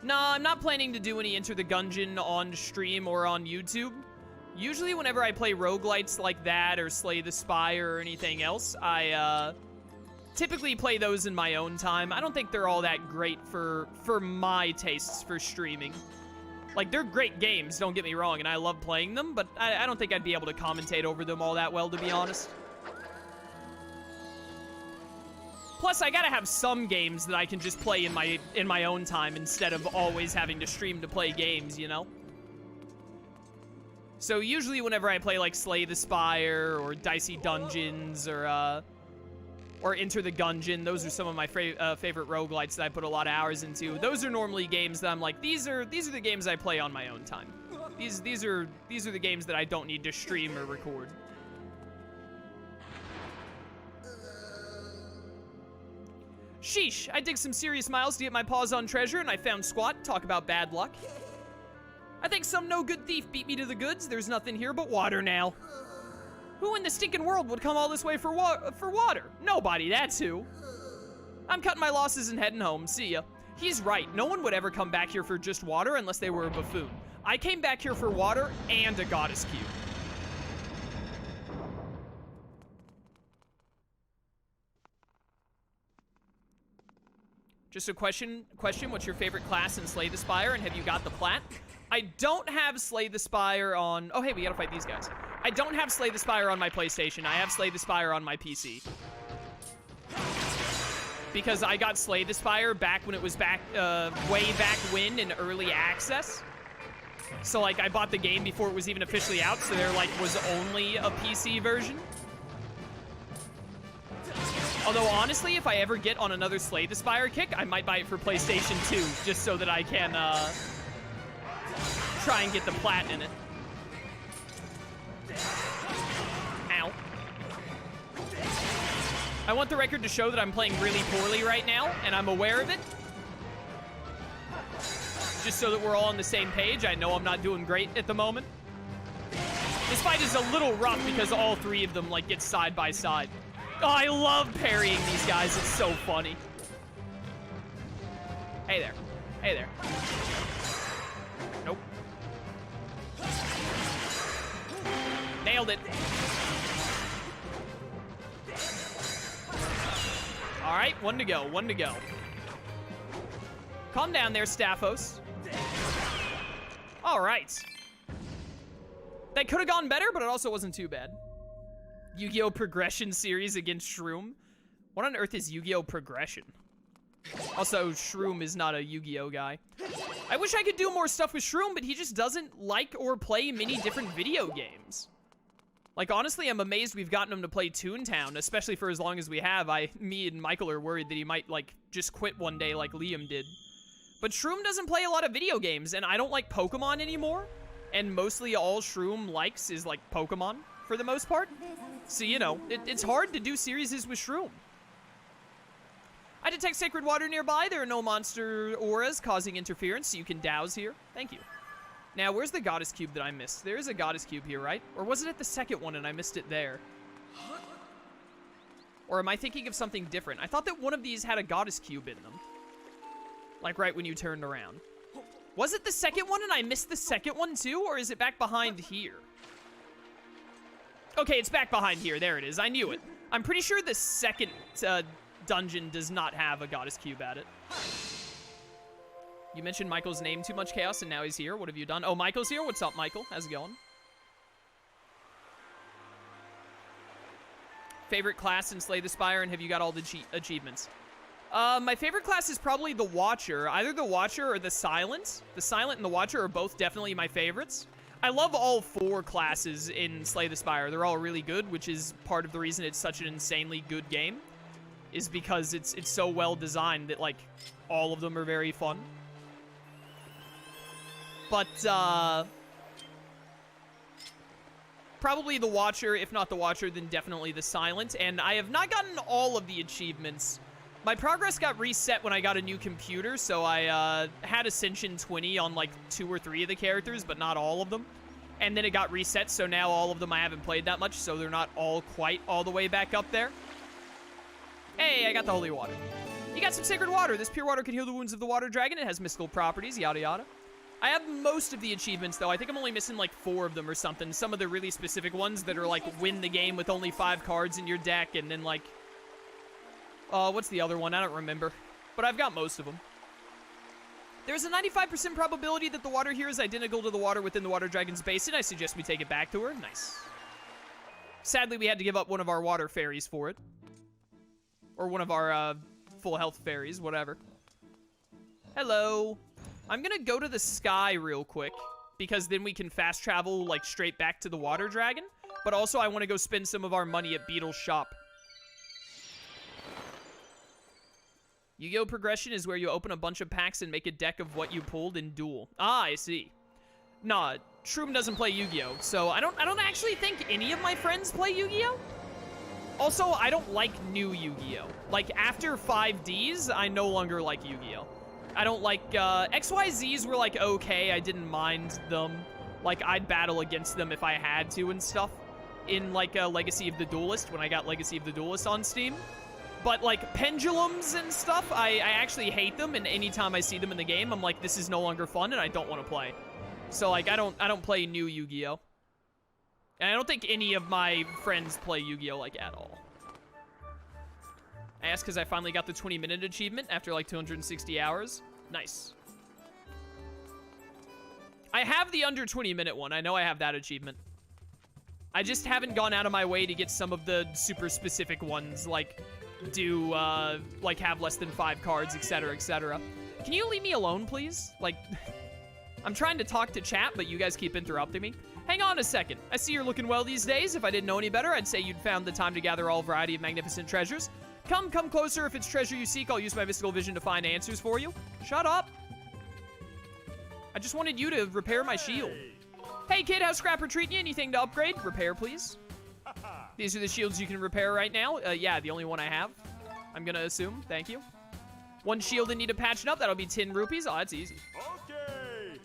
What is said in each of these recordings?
No, I'm not planning to do any Enter the Gungeon on stream or on YouTube. Usually whenever I play roguelites like that or Slay the Spire or anything else, I typically play those in my own time. I don't think they're all that great for my tastes for streaming. Like, they're great games, don't get me wrong, and I love playing them, but I don't think I'd be able to commentate over them all that well, to be honest. Plus, I gotta have some games that I can just play in my own time instead of always having to stream to play games, you know? So usually whenever I play, like, Slay the Spire or Dicey Dungeons or Enter the Gungeon, those are some of my favorite roguelites that I put a lot of hours into. Those are normally games that I'm like, these are the games I play on my own time. These are the games that I don't need to stream or record. Sheesh, I dig some serious miles to get my paws on treasure, and I found Squat. Talk about bad luck. I think some no-good thief beat me to the goods. There's nothing here but water now. Who in the stinking world would come all this way for water? Nobody, that's who. I'm cutting my losses and heading home. See ya. He's right. No one would ever come back here for just water unless they were a buffoon. I came back here for water and a goddess cube. Just a question, what's your favorite class in Slay the Spire, and have you got the plat? I don't have Slay the Spire on... Oh, hey, we gotta fight these guys. I don't have Slay the Spire on my PlayStation. I have Slay the Spire on my PC. Because I got Slay the Spire back when it was way back when in early access. So, like, I bought the game before it was even officially out, so there, like, was only a PC version. Although, honestly, if I ever get on another Slay the Spire kick, I might buy it for PlayStation 2, just so that I can, try and get the plat in it. Ow. I want the record to show that I'm playing really poorly right now, and I'm aware of it. Just so that we're all on the same page. I know I'm not doing great at the moment. This fight is a little rough because all three of them, like, get side by side. Oh, I love parrying these guys. It's so funny. Hey there. Hey there. Nope. Nailed it. All right, one to go, one to go. Calm down there, Staphos. All right. That could have gone better, but it also wasn't too bad. Yu-Gi-Oh! Progression series against Shroom. What on earth is Yu-Gi-Oh! Progression? Also, Shroom is not a Yu-Gi-Oh! Guy. I wish I could do more stuff with Shroom, but he just doesn't like or play many different video games. Like, honestly, I'm amazed we've gotten him to play Toontown, especially for as long as we have. Me and Michael are worried that he might, like, just quit one day like Liam did. But Shroom doesn't play a lot of video games, and I don't like Pokemon anymore. And mostly all Shroom likes is, like, Pokemon, for the most part. So, you know, it's hard to do series with Shroom. I detect sacred water nearby. There are no monster auras causing interference, so you can douse here. Thank you. Now, where's the goddess cube that I missed? There is a goddess cube here, right? Or was it at the second one and I missed it there? Or am I thinking of something different? I thought that one of these had a goddess cube in them. Like right when you turned around. Was it the second one and I missed the second one too? Or is it back behind here? Okay, it's back behind here. There it is. I knew it. I'm pretty sure the second dungeon does not have a goddess cube at it. You mentioned Michael's name, Too Much Chaos, and now he's here. What have you done? Oh, Michael's here? What's up, Michael? How's it going? Favorite class in Slay the Spire, and have you got all the achievements? My favorite class is probably the Watcher. Either the Watcher or the Silent. The Silent and the Watcher are both definitely my favorites. I love all four classes in Slay the Spire. They're all really good, which is part of the reason it's such an insanely good game. Is because it's so well designed that, like, all of them are very fun. But, probably the Watcher. If not the Watcher, then definitely the Silent. And I have not gotten all of the achievements. My progress got reset when I got a new computer, so I had Ascension 20 on, like, 2 or 3 of the characters, but not all of them. And then it got reset, so now all of them I haven't played that much, so they're not all quite all the way back up there. Hey, I got the holy water. You got some sacred water. This pure water can heal the wounds of the water dragon. It has mystical properties, yada yada. I have most of the achievements, though. I think I'm only missing, like, 4 of them or something. Some of the really specific ones that are, like, win the game with only 5 cards in your deck, and then, like... what's the other one? I don't remember. But I've got most of them. There's a 95% probability that the water here is identical to the water within the water dragon's basin. I suggest we take it back to her. Nice. Sadly, we had to give up one of our water fairies for it. Or one of our, full health fairies, whatever. Hello. I'm gonna go to the sky real quick, because then we can fast travel, like, straight back to the water dragon. But also, I want to go spend some of our money at Beetle's shop. Yu-Gi-Oh! Progression is where you open a bunch of packs and make a deck of what you pulled in Duel. Ah, I see. Nah, Shroom doesn't play Yu-Gi-Oh! So I don't actually think any of my friends play Yu-Gi-Oh! Also, I don't like new Yu-Gi-Oh! Like, after 5Ds, I no longer like Yu-Gi-Oh! I don't like, XYZs were, like, okay. I didn't mind them. Like, I'd battle against them if I had to and stuff. In, like, Legacy of the Duelist, when I got Legacy of the Duelist on Steam. But, like, pendulums and stuff, I actually hate them, and anytime I see them in the game, I'm like, this is no longer fun, and I don't want to play. So, like, I don't play new Yu-Gi-Oh! And I don't think any of my friends play Yu-Gi-Oh! Like, at all. I asked because I finally got the 20-minute achievement after, like, 260 hours. Nice. I have the under 20-minute one. I know I have that achievement. I just haven't gone out of my way to get some of the super specific ones, like, like, have less than 5 cards, etc., etc. Can you leave me alone, please? Like, I'm trying to talk to chat, but you guys keep interrupting me. Hang on a second. I see you're looking well these days. If I didn't know any better, I'd say you'd found the time to gather all variety of magnificent treasures. Come closer. If it's treasure you seek, I'll use my mystical vision to find answers for you. Shut up. I just wanted you to repair my shield. Hey, kid, how's Scrapper treating you? Anything to upgrade? Repair, please. These are the shields you can repair right now. Yeah, the only one I have. I'm gonna assume. Thank you. 1 shield in need of patching up. That'll be 10 rupees. Oh, that's easy. Okay.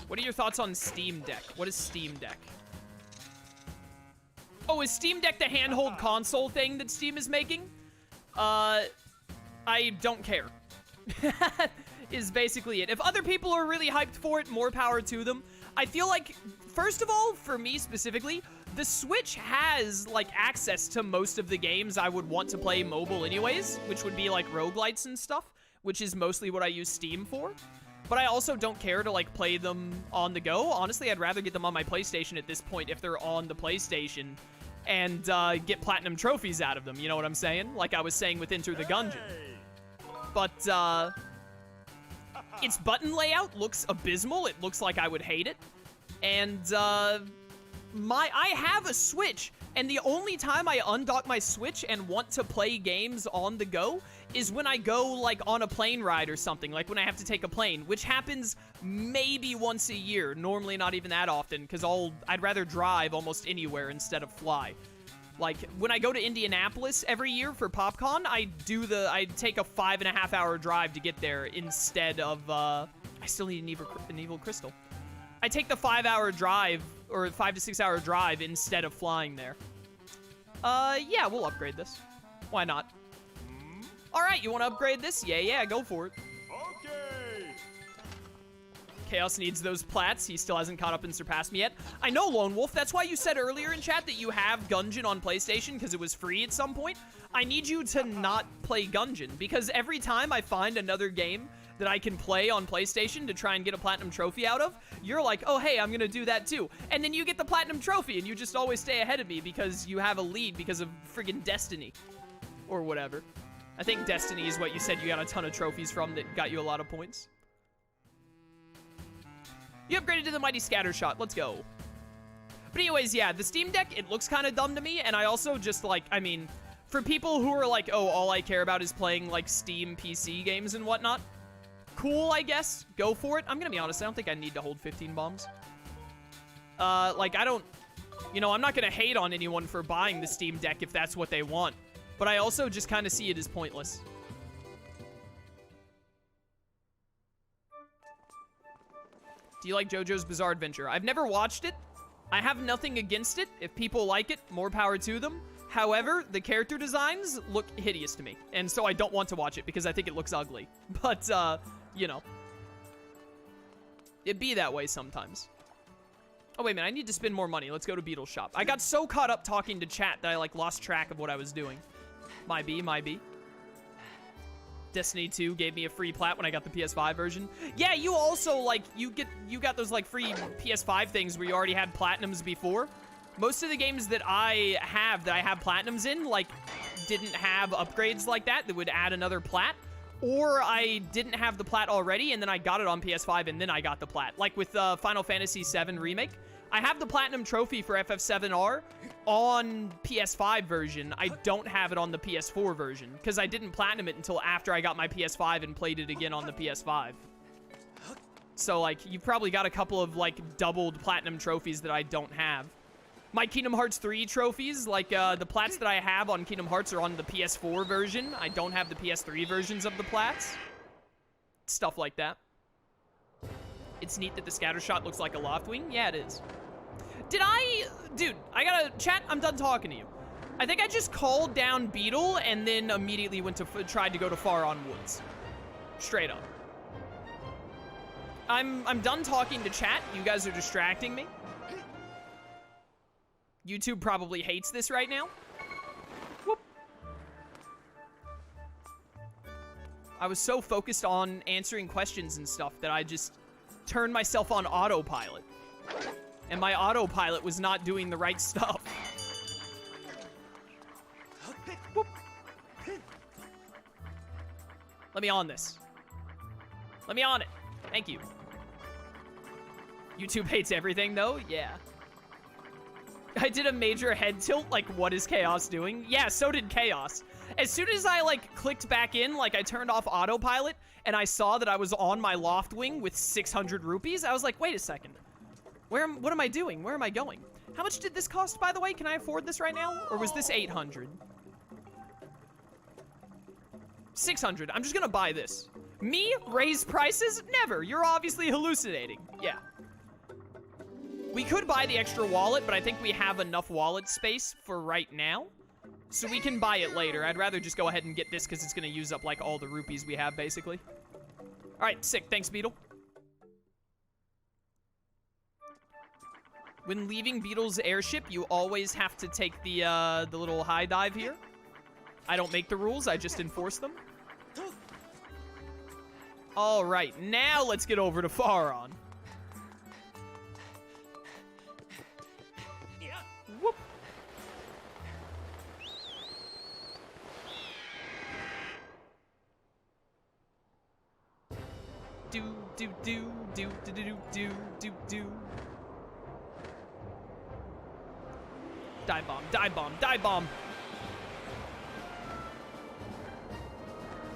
What are your thoughts on Steam Deck? What is Steam Deck? Oh, is Steam Deck the handheld console thing that Steam is making? I don't care. Is basically it. If other people are really hyped for it, more power to them. I feel like, first of all, for me specifically, the Switch has, like, access to most of the games I would want to play mobile anyways, which would be, like, roguelites and stuff, which is mostly what I use Steam for. But I also don't care to, like, play them on the go. Honestly, I'd rather get them on my PlayStation at this point if they're on the PlayStation and get platinum trophies out of them, you know what I'm saying? Like I was saying with Enter the Gungeon. But, its button layout looks abysmal. It looks like I would hate it. And, I have a Switch, and the only time I undock my Switch and want to play games on the go is when I go, like, on a plane ride or something, like when I have to take a plane, which happens maybe once a year, normally not even that often, because I'd rather drive almost anywhere instead of fly. Like, when I go to Indianapolis every year for PopCon, I take a 5.5-hour drive to get there instead of, I still need an evil crystal. I take the 5-hour drive, or 5 to 6 hour drive instead of flying there. Yeah, we'll upgrade this. Why not? Alright, you want to upgrade this? Yeah, go for it. Okay. Chaos needs those plats. He still hasn't caught up and surpassed me yet. I know, Lone Wolf. That's why you said earlier in chat that you have Gungeon on PlayStation, because it was free at some point. I need you to not play Gungeon, because every time I find another game that I can play on PlayStation to try and get a platinum trophy out of, you're like, oh, hey, I'm gonna do that too. And then you get the platinum trophy, and you just always stay ahead of me because you have a lead because of friggin' Destiny. Or whatever. I think Destiny is what you said you got a ton of trophies from that got you a lot of points. You upgraded to the Mighty Scattershot. Let's go. But anyways, yeah, the Steam Deck, it looks kind of dumb to me, and I also just, like, I mean, for people who are like, oh, all I care about is playing, like, Steam PC games and whatnot, cool, I guess. Go for it. I'm gonna be honest, I don't think I need to hold 15 bombs. Like, I don't... You know, I'm not gonna hate on anyone for buying the Steam Deck if that's what they want. But I also just kind of see it as pointless. Do you like JoJo's Bizarre Adventure? I've never watched it. I have nothing against it. If people like it, more power to them. However, the character designs look hideous to me, and so I don't want to watch it because I think it looks ugly. But, you know. It'd be that way sometimes. Oh, wait a minute, I need to spend more money. Let's go to Beetle's shop. I got so caught up talking to chat that I, like, lost track of what I was doing. My B. Destiny 2 gave me a free plat when I got the PS5 version. Yeah, you also, like, you got those, like, free PS5 things where you already had platinums before. Most of the games that I have platinums in, like, didn't have upgrades like that would add another plat. Or I didn't have the plat already, and then I got it on PS5, and then I got the plat. Like with Final Fantasy VII Remake. I have the Platinum Trophy for FF7R on PS5 version. I don't have it on the PS4 version, because I didn't Platinum it until after I got my PS5 and played it again on the PS5. So, like, you've probably got a couple of, like, doubled Platinum trophies that I don't have. My Kingdom Hearts 3 trophies, like, the plats that I have on Kingdom Hearts are on the PS4 version. I don't have the PS3 versions of the plats. Stuff like that. It's neat that the scatter shot looks like a loft wing. Yeah, it is. Dude, I gotta... Chat, I'm done talking to you. I think I just called down Beetle and then immediately tried to go to Faron Woods. Straight up. I'm done talking to chat. You guys are distracting me. YouTube probably hates this right now. Whoop. I was so focused on answering questions and stuff that I just turned myself on autopilot. And my autopilot was not doing the right stuff. Whoop. Let me on this. Let me on it. Thank you. YouTube hates everything, though? Yeah. I did a major head tilt, like, what is Chaos doing? Yeah, so did Chaos. As soon as I, like, clicked back in, like, I turned off autopilot, and I saw that I was on my loft wing with 600 rupees, I was like, wait a second. What am I doing? Where am I going? How much did this cost, by the way? Can I afford this right now? Or was this 800? 600. I'm just gonna buy this. Me? Raise prices? Never. You're obviously hallucinating. Yeah. We could buy the extra wallet, but I think we have enough wallet space for right now. So we can buy it later. I'd rather just go ahead and get this because it's going to use up, like, all the rupees we have, basically. All right, sick. Thanks, Beetle. When leaving Beetle's airship, you always have to take the little high dive here. I don't make the rules. I just enforce them. All right, now let's get over to Faron. Whoop. Do do do do do do do do do. Dive bomb, dive bomb, dive bomb.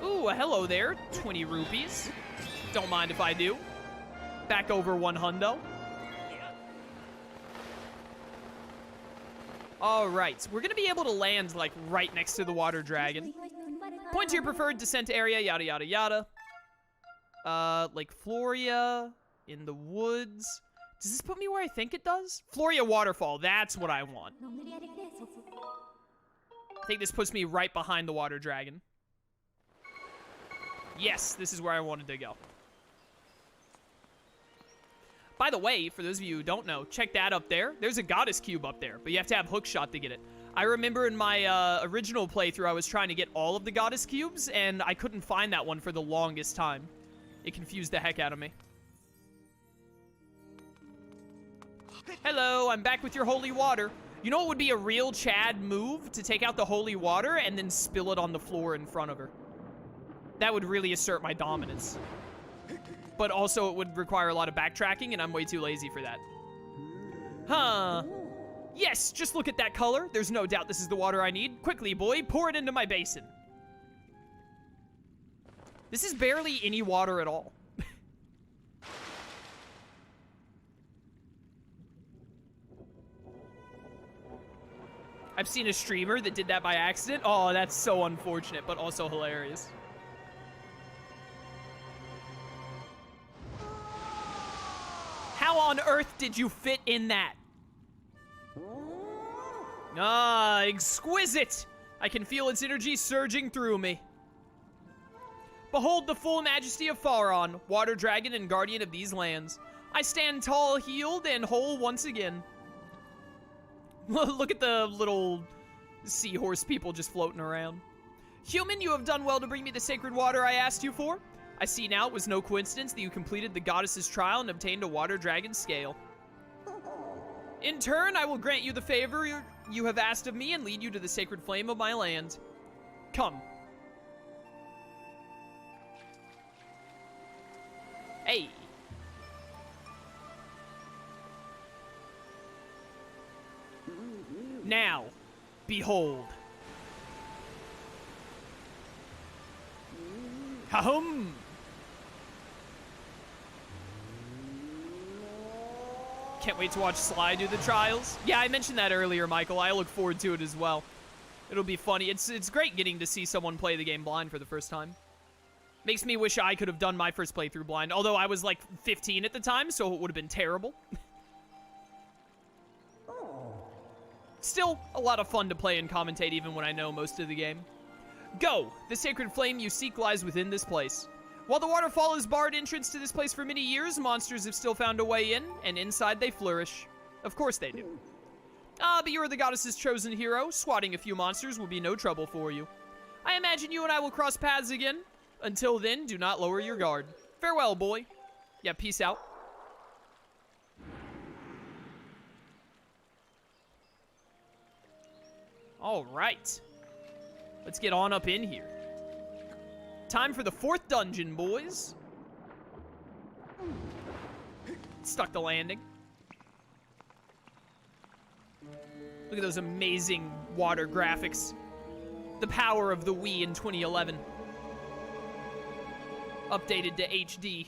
Ooh, hello there. 20 rupees. Don't mind if I do. Back over 1 hundo. All right, we're gonna be able to land, like, right next to the water dragon. Point to your preferred descent area, yada, yada, yada. Lake Floria, in the woods. Does this put me where I think it does? Floria Waterfall, that's what I want. I think this puts me right behind the water dragon. Yes, this is where I wanted to go. By the way, for those of you who don't know, check that up there. There's a goddess cube up there, but you have to have hookshot to get it. I remember in my original playthrough, I was trying to get all of the goddess cubes, and I couldn't find that one for the longest time. It confused the heck out of me. Hello, I'm back with your holy water. You know what would be a real Chad move? To take out the holy water and then spill it on the floor in front of her. That would really assert my dominance. But also it would require a lot of backtracking, and I'm way too lazy for that. Huh. Yes, just look at that color. There's no doubt this is the water I need. Quickly, boy, pour it into my basin. This is barely any water at all. I've seen a streamer that did that by accident. Oh, that's so unfortunate, but also hilarious. How on earth did you fit in that? Ah, exquisite! I can feel its energy surging through me. Behold the full majesty of Faron, water dragon and guardian of these lands. I stand tall, healed, and whole once again. Look at the little seahorse people just floating around. Human, you have done well to bring me the sacred water I asked you for. I see now it was no coincidence that you completed the goddess's trial and obtained a water dragon scale. In turn, I will grant you the favor you have asked of me and lead you to the sacred flame of my land. Come. Hey. Now, behold. Ha-hum! Can't wait to watch Sly do the trials. Yeah, I mentioned that earlier, Michael. I look forward to it as well. It'll be funny. It's great getting to see someone play the game blind for the first time. Makes me wish I could have done my first playthrough blind, although I was like 15 at the time, so it would have been terrible. Still, a lot of fun to play and commentate even when I know most of the game. Go! The sacred flame you seek lies within this place. While the waterfall has barred entrance to this place for many years, monsters have still found a way in, and inside they flourish. Of course they do. But you're the goddess's chosen hero. Swatting a few monsters will be no trouble for you. I imagine you and I will cross paths again. Until then, do not lower your guard. Farewell, boy. Yeah, peace out. All right. Let's get on up in here. Time for the 4th dungeon, boys. Stuck the landing. Look at those amazing water graphics. The power of the Wii in 2011. Updated to HD.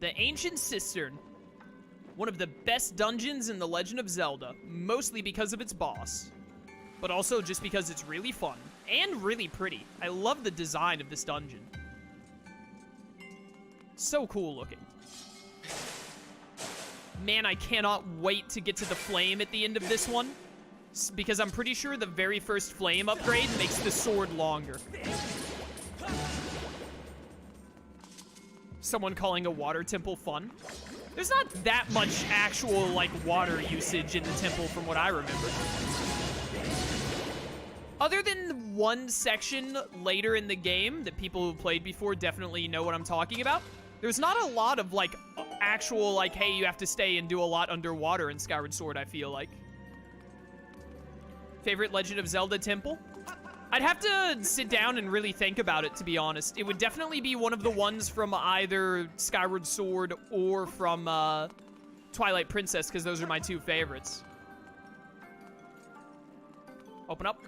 The Ancient Cistern. One of the best dungeons in the Legend of Zelda, mostly because of its boss, but also just because it's really fun and really pretty. I love the design of this dungeon. So cool looking. Man, I cannot wait to get to the flame at the end of this one, because I'm pretty sure the very first flame upgrade makes the sword longer. Someone calling a water temple fun. There's not that much actual, like, water usage in the temple from what I remember. Other than one section later in the game that people who played before definitely know what I'm talking about, there's not a lot of, like, actual, like, hey, you have to stay and do a lot underwater in Skyward Sword, I feel like. Favorite Legend of Zelda temple? I'd have to sit down and really think about it, to be honest. It would definitely be one of the ones from either Skyward Sword or from Twilight Princess, because those are my 2 favorites. Open up.